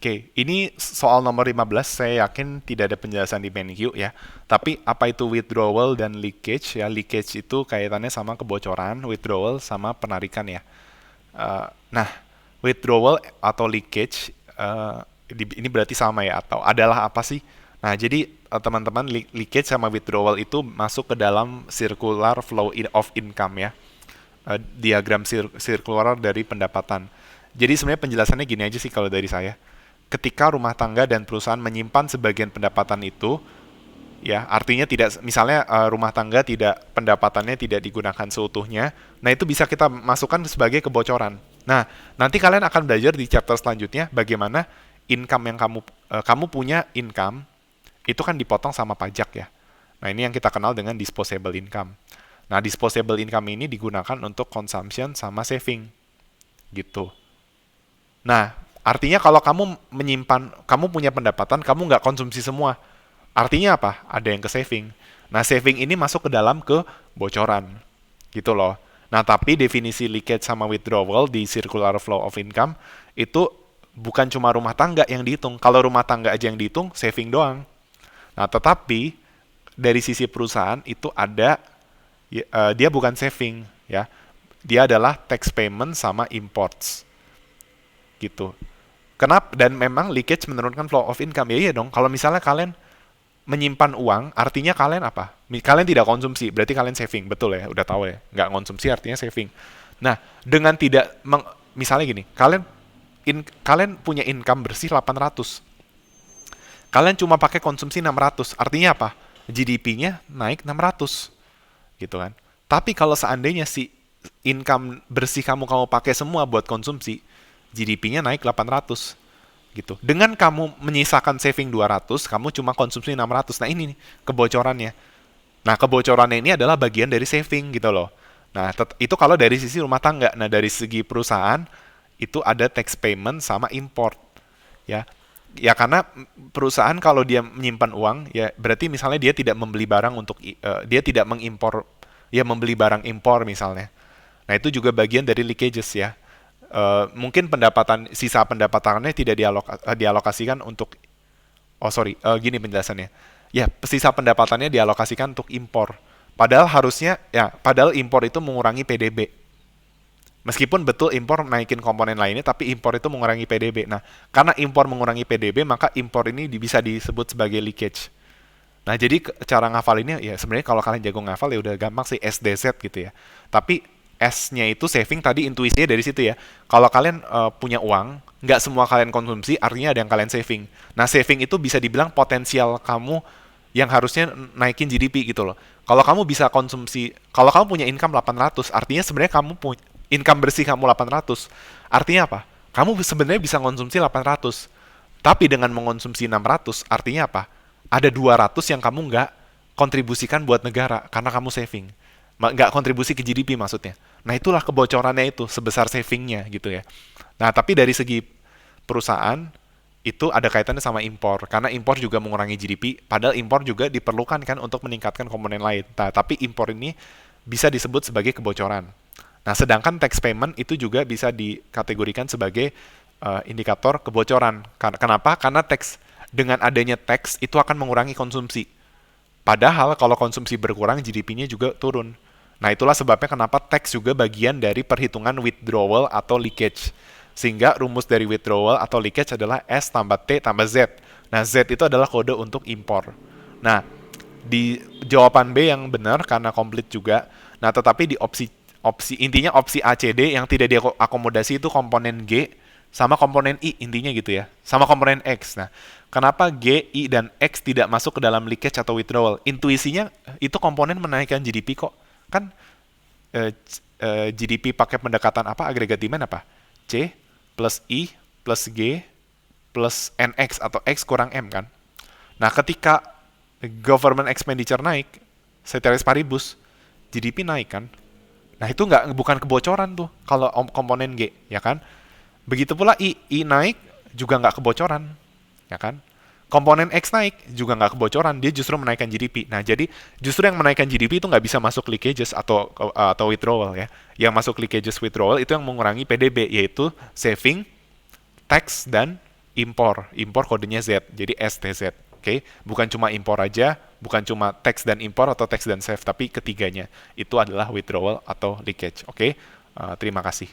Oke, ini soal nomor 15 saya yakin tidak ada penjelasan di menu ya. Tapi apa itu withdrawal dan leakage ya? Leakage itu kaitannya sama kebocoran, withdrawal sama penarikan ya. Nah, withdrawal atau leakage ini berarti sama ya atau adalah apa sih? Nah, jadi teman-teman leakage sama withdrawal itu masuk ke dalam circular flow of income ya. Diagram circular dari pendapatan. Jadi sebenarnya penjelasannya gini aja sih kalau dari saya. Ketika rumah tangga dan perusahaan menyimpan sebagian pendapatan itu, ya artinya tidak, misalnya rumah tangga tidak, pendapatannya tidak digunakan seutuhnya, nah itu bisa kita masukkan sebagai kebocoran. Nah, nanti kalian akan belajar di chapter selanjutnya bagaimana income yang kamu punya income itu kan dipotong sama pajak ya. Nah, ini yang kita kenal dengan disposable income. Nah, disposable income ini digunakan untuk consumption sama saving gitu. Nah, artinya kalau kamu menyimpan, kamu punya pendapatan, kamu nggak konsumsi semua. Artinya apa? Ada yang ke saving. Nah, saving ini masuk ke dalam kebocoran. Gitu loh. Nah, tapi definisi leakage sama withdrawal di circular flow of income itu bukan cuma rumah tangga yang dihitung. Kalau rumah tangga aja yang dihitung, saving doang. Nah, tetapi dari sisi perusahaan itu ada, dia bukan saving ya. Dia adalah tax payment sama imports. Gitu. Kenapa? Dan memang leakage menurunkan flow of income. Ya iya dong. Kalau misalnya kalian menyimpan uang, artinya kalian apa? Kalian tidak konsumsi, berarti kalian saving. Betul ya, udah tahu ya. Nggak konsumsi artinya saving. Nah, dengan tidak, misalnya gini, kalian punya income bersih 800. Kalian cuma pakai konsumsi 600. Artinya apa? GDP-nya naik 600. Gitu kan. Tapi kalau seandainya si income bersih kamu pakai semua buat konsumsi, GDP-nya naik 800 gitu. Dengan kamu menyisakan saving 200, kamu cuma konsumsi 600. Nah, ini nih kebocorannya. Nah, kebocorannya ini adalah bagian dari saving gitu loh. Nah, itu kalau dari sisi rumah tangga. Nah, dari segi perusahaan itu ada tax payment sama import. Ya. Ya karena perusahaan kalau dia menyimpan uang, ya berarti misalnya dia tidak membeli barang untuk dia tidak mengimpor, ya membeli barang impor misalnya. Nah, itu juga bagian dari leakages ya. Mungkin sisa pendapatannya tidak dialokasikan untuk, oh sorry, gini penjelasannya. Ya, sisa pendapatannya dialokasikan untuk impor. Padahal impor itu mengurangi PDB. Meskipun betul impor naikin komponen lainnya, tapi impor itu mengurangi PDB. Nah, karena impor mengurangi PDB, maka impor ini bisa disebut sebagai leakage. Nah, jadi cara ngafalinnya, ya sebenarnya kalau kalian jago ngafal ya udah gampang sih, SDZ gitu ya. Tapi S-nya itu saving, tadi intuisinya dari situ ya. Kalau kalian punya uang, nggak semua kalian konsumsi, artinya ada yang kalian saving. Nah, saving itu bisa dibilang potensial kamu yang harusnya naikin GDP gitu loh. Kalau kamu bisa konsumsi, kalau kamu punya income 800, artinya sebenarnya kamu punya income bersih kamu 800. Artinya apa? Kamu sebenarnya bisa konsumsi 800. Tapi dengan mengonsumsi 600, artinya apa? Ada 200 yang kamu nggak kontribusikan buat negara karena kamu saving. Nggak kontribusi ke GDP maksudnya. Nah, itulah kebocorannya itu, sebesar savingnya gitu ya. Nah, tapi dari segi perusahaan, itu ada kaitannya sama impor. Karena impor juga mengurangi GDP, padahal impor juga diperlukan kan untuk meningkatkan komponen lain. Nah, tapi impor ini bisa disebut sebagai kebocoran. Nah, sedangkan tax payment itu juga bisa dikategorikan sebagai indikator kebocoran. Kenapa? Karena dengan adanya tax itu akan mengurangi konsumsi. Padahal kalau konsumsi berkurang, GDP-nya juga turun. Nah, itulah sebabnya kenapa tax juga bagian dari perhitungan withdrawal atau leakage. Sehingga rumus dari withdrawal atau leakage adalah S tambah T tambah Z. Nah, Z itu adalah kode untuk impor. Nah, di jawaban B yang benar karena komplit juga. Nah, tetapi di intinya opsi A, C, D yang tidak diakomodasi itu komponen G sama komponen I intinya gitu ya. Sama komponen X. Nah, kenapa G, I, dan X tidak masuk ke dalam leakage atau withdrawal? Intuisinya itu komponen menaikkan GDP kok. Kan GDP pakai pendekatan apa? Agregat demand apa? C plus I plus G plus NX atau X kurang M kan? Nah, ketika government expenditure naik, ceteris paribus, GDP naik kan? Nah, itu bukan kebocoran tuh kalau komponen G, ya kan? Begitu pula I naik juga nggak kebocoran, ya kan? Komponen X naik juga nggak kebocoran, dia justru menaikkan GDP. Nah, jadi justru yang menaikkan GDP itu nggak bisa masuk leakages atau withdrawal ya. Yang masuk leakages withdrawal itu yang mengurangi PDB, yaitu saving, tax, dan impor. Impor kodenya Z, jadi STZ. Oke, bukan cuma impor aja, bukan cuma text dan impor atau text dan save, tapi ketiganya. Itu adalah withdrawal atau leakage. Oke, terima kasih.